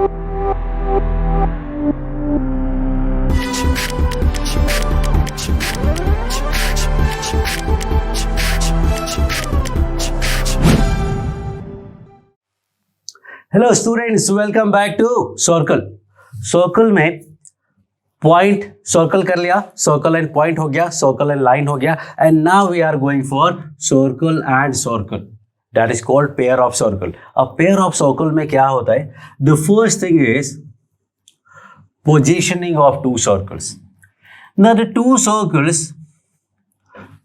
Hello students, welcome back to circle. Circle में point circle कर लिया, सर्कल एंड पॉइंट हो गया, सर्कल एंड लाइन हो गया, and now we are going for circle and circle, that is called pair of circle. अब pair of circle में क्या होता है? The first thing is positioning of two circles. Now the two circles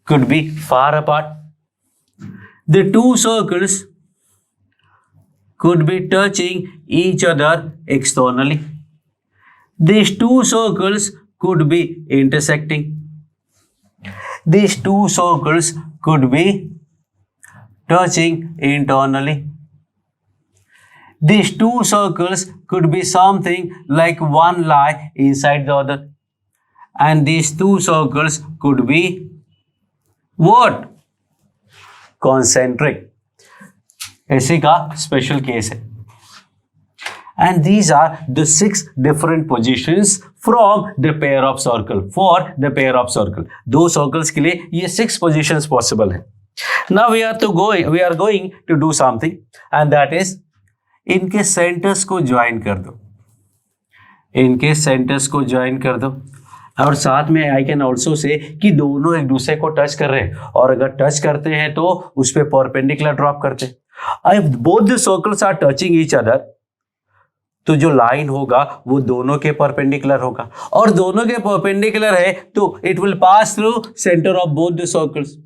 could be far apart. The two circles could be touching each other externally. These two circles could be intersecting. These two circles could be touching internally. These two circles could be something like one line inside the other. And these two circles could be what? Concentric. ऐसे का special case है। And these are the 6 different positions from the pair of circle. For the pair of circle, दो circles के लिए ये 6 positions possible है। Now we are going to do something, and that is इनके centers को join कर दो। इनके centers को join कर दो, और साथ में आई कैन ऑल्सो से कि दोनों एक दूसरे को टच कर रहे हैं, और अगर टच करते हैं तो उस पर परपेंडिकुलर ड्रॉप करते हैं। If both the circles are touching each other, तो जो लाइन होगा वो दोनों के परपेंडिकुलर होगा, और दोनों के परपेंडिकुलर है तो it will pass through centre of both the circles.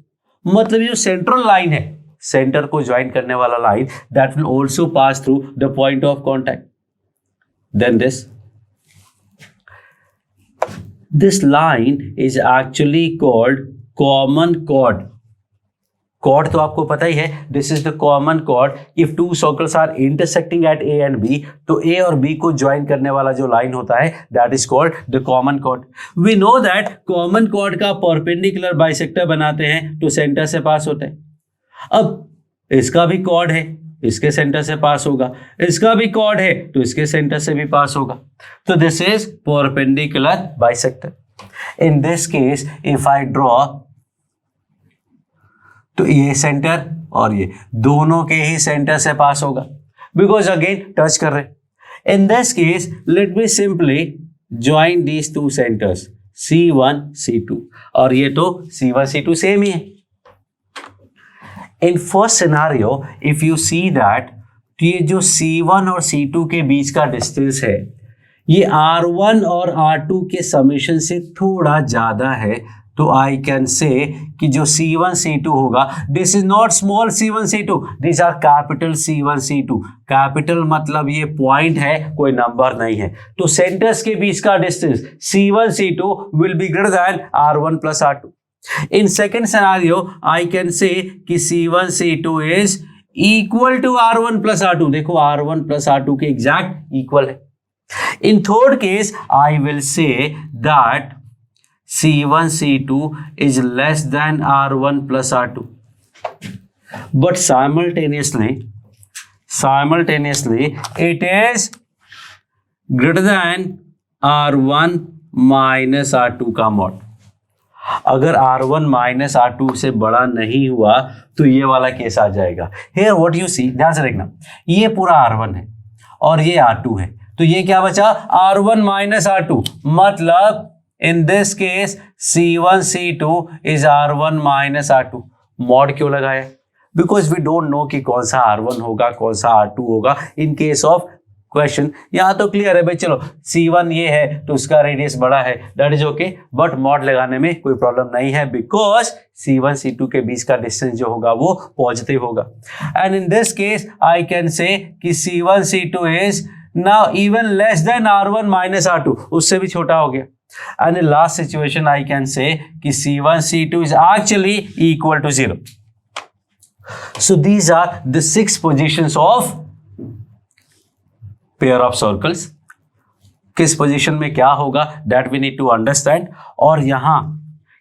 मतलब जो सेंट्रल लाइन है, सेंटर को ज्वाइन करने वाला line, that will also pass through the point of contact. Then this line is actually called common chord. Chord तो आपको पता ही है, this is the common chord. If two circles are intersecting at A and B, तो A और B को join करने वाला जो लाइन होता है, that is called the common chord. We know that common chord का परपेंडिकुलर बाइसेक्टर बनाते हैं तो सेंटर से पास होता है। अब इसका भी chord है, इसके सेंटर से पास होगा, इसका भी कॉर्ड है तो इसके सेंटर से भी पास होगा। तो this is perpendicular bisector. In this case if I draw, तो ये सेंटर और ये दोनों के ही सेंटर से पास होगा, बिकॉज अगेन टच कर रहे। इन this case let me simply join these two centres C1 C2, और ये तो C1 C2 सेम ही है। In first scenario, if you see that ये जो C1 और C2 के बीच का डिस्टेंस है, ये R1 और R2 के समेशन से थोड़ा ज़्यादा है, तो आई कैन से कि जो C1 C2 होगा, this is not small C1 C2, this are capital C1 C2। Capital मतलब ये पॉइंट है, कोई नंबर नहीं है। तो सेंटर्स के बीच का distance C1 C2 will be greater than R1 plus R2। In second scenario, I can say कि C1 C2 is equal to R1 plus R2। देखो R1 plus R2 के exact equal है। In third case, I will say that C1 C2 is less than R1 plus R2, but simultaneously it is greater than R1 minus R2 का mod. अगर R1 minus R2 से बड़ा नहीं हुआ तो ये वाला केस आ जाएगा। Here what you see, ध्यान से देखना, ये पूरा R1 है और ये R2 है, तो ये क्या बचा? R1 minus R2। मतलब इन this case C1 C2 is R1 minus R2। Mod क्यों लगाया? बिकॉज वी डोंट नो कि कौन सा R1 होगा, कौन सा R2 होगा इन केस ऑफ क्वेश्चन। यहाँ तो क्लियर है भाई, चलो C1 ये है तो उसका रेडियस बड़ा है, that is okay, but mod लगाने में कोई प्रॉब्लम नहीं है, बिकॉज C1 C2 के बीच का डिस्टेंस जो होगा वो पॉजिटिव होगा। And in this case I can say कि C1 C2 is now even less than R1 minus R2, उससे भी छोटा हो गया। And in last situation I can say कि C1 C2 is actually equal to 0। So these are the 6 positions of pair of circles. किस position में क्या होगा that we need to understand. और यहां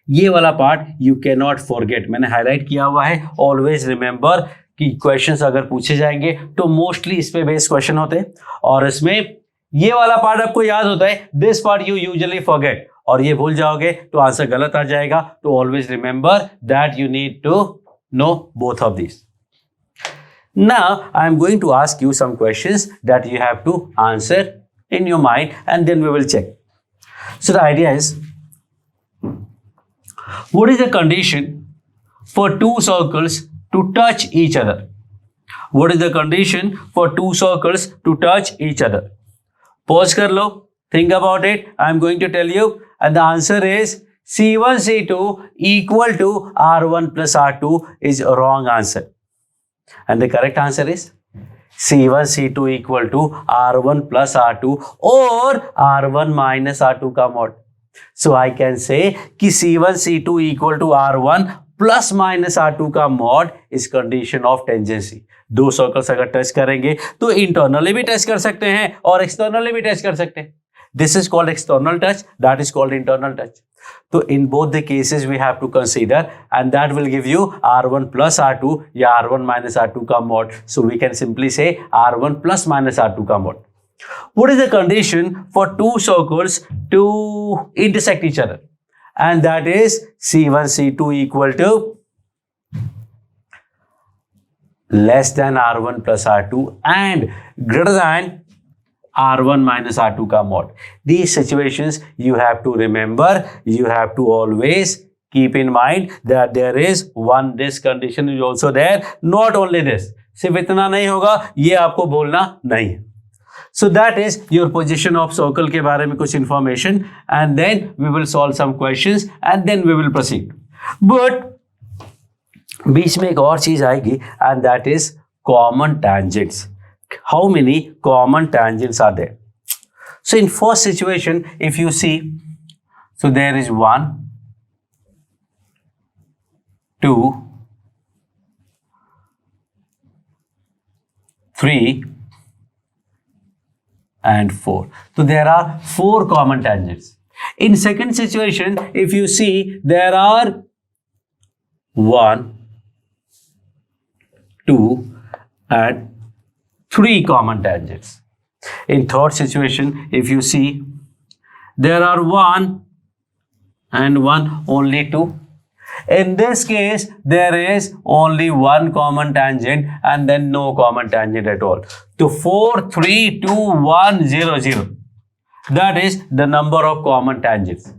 ये वाला part you can not forget, मैंने हाईलाइट किया हुआ है। ऑलवेज रिमेंबर कि क्वेश्चंस अगर पूछे जाएंगे तो मोस्टली इस पे बेस्ड क्वेश्चन होते हैं, और इसमें ये वाला पार्ट आपको याद होता है, this part you usually forget, और ये भूल जाओगे तो आंसर गलत आ जाएगा. तो always remember that you need to know both of this. Now I am going to ask you some questions that you have to answer in your mind, and then we will check. So the idea is, what is the condition for two circles to touch each other? What is the condition for two circles to touch each other? Pause kar lo, think about it. I am going to tell you, and the answer is C1 C2 equal to R1 plus R2 is a wrong answer. And the correct answer is C1 C2 equal to R1 plus R2 or R1 minus R2 का mod. So I can say कि C1 C2 equal to R1 plus minus R2 का mod is condition of tangency. दो circles अगर touch करेंगे तो internally भी touch कर सकते हैं और एक्सटर्नली भी टच कर सकते हैं. This is called external touch, that is called internal touch. So in both the cases we have to consider, and that will give you R1 plus R2 या R1 minus R2 का mod. So we can simply say R1 plus minus R2 का mod. What is the condition for two circles to intersect each other? And that is C1 C2 equal to less than R1 plus R2 and greater than R1 minus R2 का mod. These situations you have to remember, you have to always keep in mind that there is one this condition is also there, not only this. सिर्फ इतना नहीं होगा, ये आपको बोलना नहीं है. So that is your position of circle के बारे में कुछ information, and then we will solve some questions and then we will proceed. But बीच में एक और चीज आएगी, and that is common tangents. How many common tangents are there? So in first situation, if you see, so there is 1, 2, 3 and 4. So there are 4 common tangents. In second situation, if you see, there are 1, 2 and 3 common tangents. In third situation, if you see, there are 1 and 1, only 2. In this case, there is only one common tangent and then no common tangent at all. So 4, 3, 2, 1, 0, 0. That is the number of common tangents.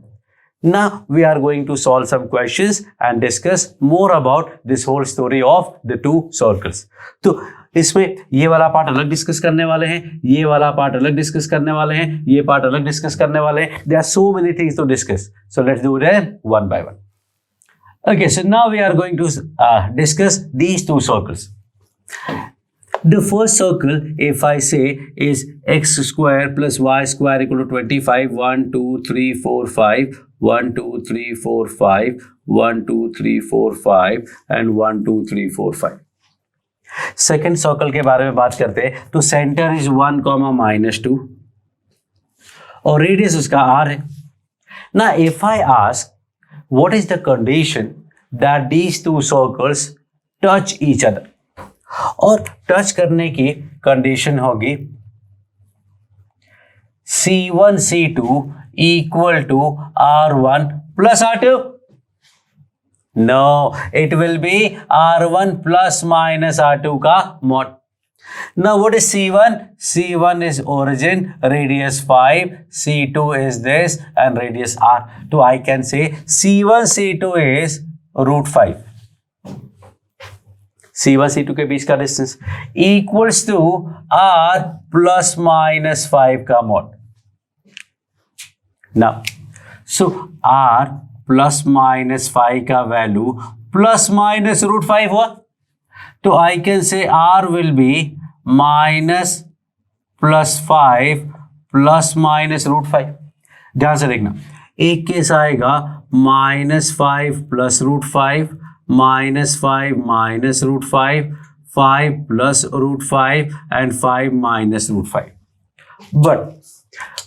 Now we are going to solve some questions and discuss more about this whole story of the two circles. तो इसमें ये वाला part अलग discuss करने वाले हैं, ये वाला पार्ट अलग डिस्कस करने वाले हैं, ये पार्ट अलग डिस्कस करने वाले हैं. There are so many things to discuss. So let's do it one by one. Okay, so now we are going to discuss these two circles. The first circle, if I say, is x square plus y square equal to 25. 1, 2, 3, 4, 5. 1, 2, 3, 4, 5. 1, 2, 3, 4, 5 and 1, 2, 3, 4, 5. Second circle के बारे में बात करते हैं तो centre is 1, -2 और radius उसका r है. ना if I ask what is the condition that these two circles touch each other, और टच करने की कंडीशन होगी C1 C2 equal to R1 plus R2. No, it will be R1 plus minus R2 का mod. Now what is C1? C1 is origin, radius 5, C2 is this and radius R. So I can say C1 C2 is √5. C1 C2 के बीच का distance equals to R plus minus 5 का mod. Now, so R plus minus 5 का value plus minus √5 हुआ, तो I can say R will be -+5 plus minus √5. ध्यान से देखना, एक केस आएगा -5 plus √5, -5 minus √5, 5 plus √5 and 5 minus √5. But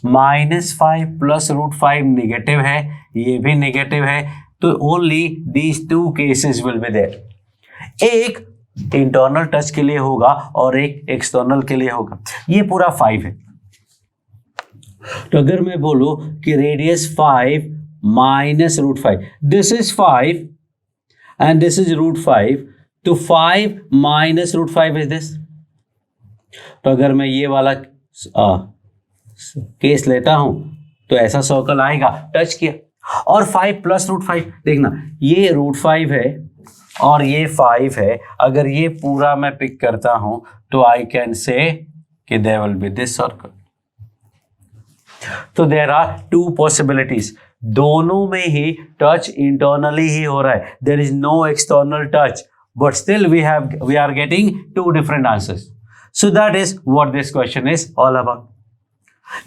-5 plus √5 negative है, ये भी निगेटिव है, तो only these two cases will be there. एक इंटरनल टच के लिए होगा और एक एक्सटर्नल के लिए होगा. ये पूरा 5 है, तो अगर मैं बोलूं कि radius 5 minus root 5, this is 5 and this is root 5, तो 5 माइनस रूट 5 इज दिस। तो अगर मैं ये वाला केस लेता हूं तो ऐसा सर्कल आएगा, टच किया, और 5 प्लस रूट 5, देखना ये रूट 5 है और ये 5 है, अगर ये पूरा मैं पिक करता हूं तो आई कैन से कि there will be this circle. तो देयर आर टू पॉसिबिलिटीज, दोनों में ही टच इंटरनली ही हो रहा है, there is no external touch, but still we are getting two different answers. So that is what this question is all about.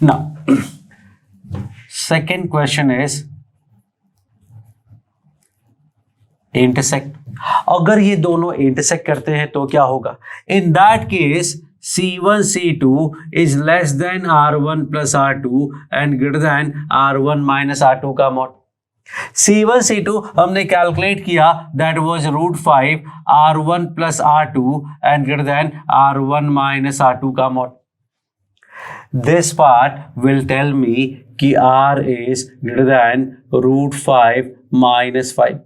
Now, second question is intersect. अगर ये दोनों intersect करते हैं तो क्या होगा? In that case, C1 C2 is less than R1 plus R2 and greater than R1 minus R2 का mod. C1 C2 हमने कैलकुलेट किया, that was root 5 R1 plus R2 and greater than R1 minus R2 का mod. This part will tell me कि R is greater than root 5 minus 5,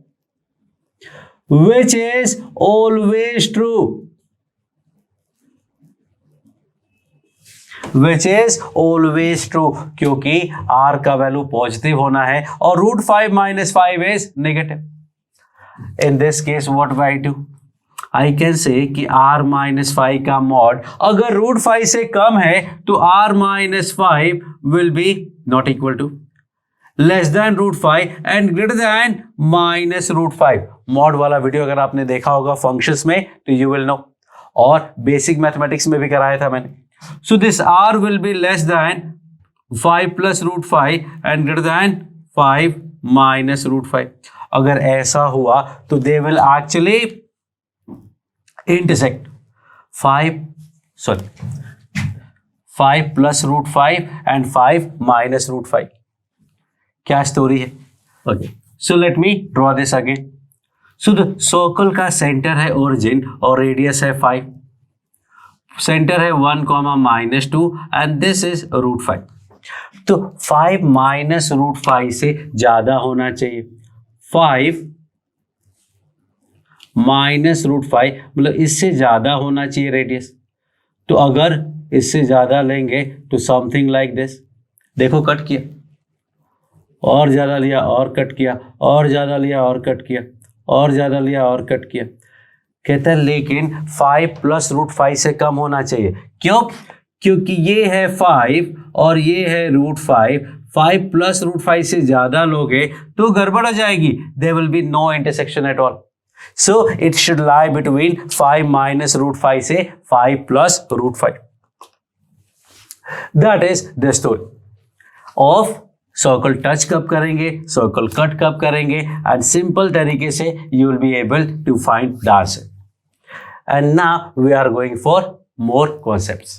which is always true, which is always true, क्योंकि r का value positive होना है और root 5 minus 5 is negative. In this case what I do, I can say कि r minus 5 का mod अगर root 5 से कम है तो r minus 5 will be not equal to less than root 5 and greater than minus root 5. Mod वाला video अगर आपने देखा होगा फंक्शंस में तो यू विल नो, और बेसिक मैथमेटिक्स में भी कराया था मैंने. So this r will be less than 5 plus root 5 and greater than 5 minus root 5. अगर ऐसा हुआ तो they will actually intersect. 5 plus root 5 and 5 minus root 5. क्या स्टोरी है? Okay. So let me draw this again. So the circle का centre है origin और radius है 5. सेंटर है 1, -2 एंड दिस इज रूट 5. तो 5 माइनस रूट 5 से ज्यादा होना चाहिए. 5 माइनस रूट 5 मतलब इससे ज्यादा होना चाहिए रेडियस. तो अगर इससे ज्यादा लेंगे तो समथिंग लाइक दिस. देखो कट किया और ज्यादा लिया और कट किया और ज्यादा लिया और कट किया और ज्यादा लिया और कट किया. कहता है लेकिन 5 प्लस रूट 5 से कम होना चाहिए. क्यों? क्योंकि ये है 5 और ये है रूट 5. 5 प्लस रूट 5 से ज्यादा लोगे तो गड़बड़ हो जाएगी. There will be no intersection at all. So it should lie between 5 minus root 5 से 5 plus root 5. That is the story of circle touch कब करेंगे, सर्कल कट कब करेंगे, एंड सिंपल तरीके से you will be able to find the answer. And now we are going for more concepts.